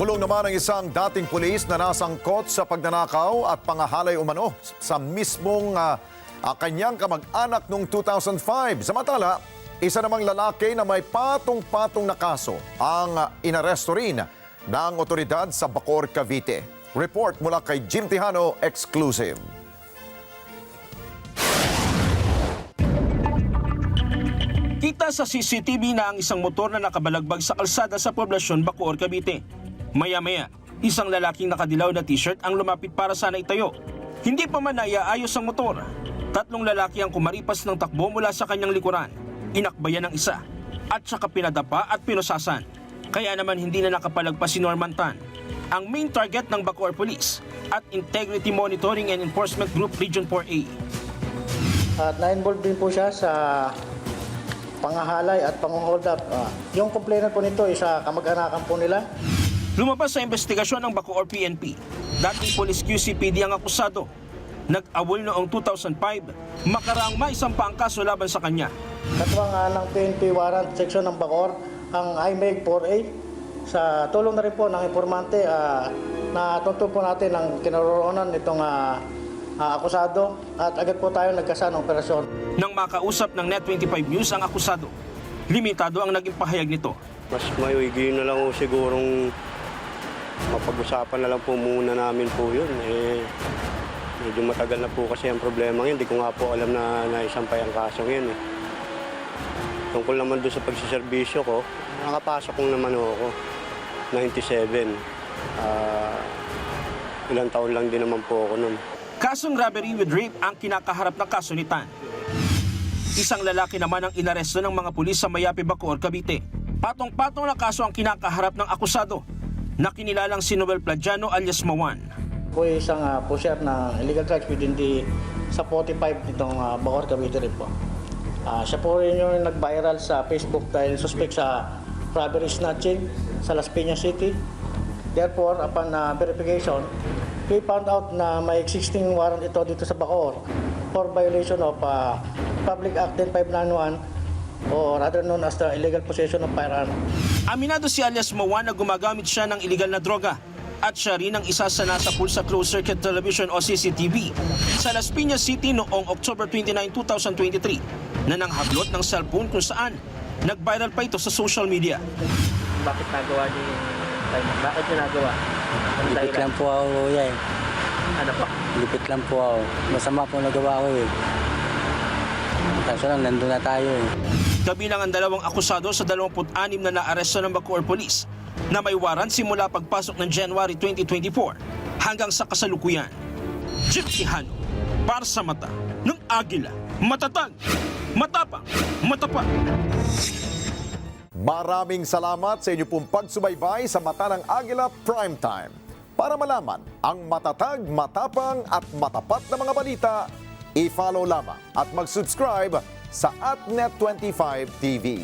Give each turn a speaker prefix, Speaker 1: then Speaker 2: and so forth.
Speaker 1: Kulong naman ang isang dating pulis na nasangkot sa pagnanakaw at pangahalay umano sa mismong kanyang kamag-anak noong 2005. Samantala, isa namang lalaki na may patong-patong na kaso ang inaresto rin ng otoridad sa Bacoor, Cavite. Report mula kay Jim Tejano, exclusive.
Speaker 2: Kita sa CCTV na ang isang motor na nakabalagbag sa kalsada sa poblasyon Bacoor, Cavite. Maya-maya, isang lalaking nakadilaw na t-shirt ang lumapit para sana itayo. Hindi pa man naiaayos ang motor. Tatlong lalaki ang kumaripas ng takbo mula sa kanyang likuran. Inakbayan ng isa at saka pinadapa at pinusasan. Kaya naman hindi na nakapalagpas si Norman Tan, ang main target ng Bacoor Police at Integrity Monitoring and Enforcement Group Region 4A.
Speaker 3: At na-involve din po siya sa pangahalay at pang-hold up. Yung complainant po nito ay sa kamag-anakan po nila.
Speaker 2: Lumabas sa investigasyon ng Bacoor PNP, dating Police QCPD ang akusado. Nag-awol noong 2005, makaraang maisampa ang kaso laban sa kanya.
Speaker 3: Katwang ng PNP warrant section ng Bacoor, ang IMEG 4A. Sa tulong na rin po ng informante, natuntun po natin ang kinaroroonan nitong akusado at agad po tayo nagkasa ng operasyon.
Speaker 2: Nang makausap ng Net25 News ang akusado, limitado ang naging pahayag nito.
Speaker 4: Mas mayigin na lang po sigurong mapag-usapan na lang po muna namin po yun. Medyo matagal na po kasi ang problema ngayon. Hindi ko nga po alam na naisampay ang kasong yun. Tungkol naman doon sa pagsiservisyo ko, nakapasok kong naman ako, 97. Ilang taon lang din naman po ako nun.
Speaker 2: Kasong robbery with rape ang kinakaharap na kaso ni Tan. Isang lalaki naman ang inaresto ng mga pulis sa Mayapi, Bacoor, Cavite. Patong-patong na kaso ang kinakaharap ng akusado na kinilalang si Noel Pladiano alias Mawan.
Speaker 3: Po isang pusher na illegal drugs within sa 45 nitong Bacoor, Cavite rin po. Siya po rin yung nag-viral sa Facebook dahil suspect sa robbery snatching sa Las Piñas City. Therefore, upon verification, we found out na may existing warrant ito dito sa Bacoor for violation of Public Act 10591 or rather known as the illegal possession of firearm.
Speaker 2: Aminado si alias Mawan na gumagamit siya ng illegal na droga at siya rin ang isa sa nasa pool sa closed circuit television o CCTV sa Las Piñas City noong October 29, 2023 na nanghablot ng cellphone kung saan nag-viral pa ito sa social media.
Speaker 3: Bakit nagawa niyo yung time? Bakit niyo nagawa?
Speaker 5: Lipit lang po ako, kuya eh.
Speaker 3: Ano po?
Speaker 5: Lipit lang po ako. Masama po nagawa ko eh. Kaso lang, nandun na tayo eh.
Speaker 2: Kabilang ang dalawang akusado sa 26 na naaresto ng Bacoor Police na may warrant simula pagpasok ng January 2024 hanggang sa kasalukuyan. Jim Tejano, para sa mata ng Agila, matatag, matapang, matapat.
Speaker 1: Maraming salamat sa inyo pong pagsubaybay sa Mata ng Agila Primetime. Para malaman ang matatag, matapang at matapat na mga balita, i-follow lamang at mag-subscribe sa @Net25 TV.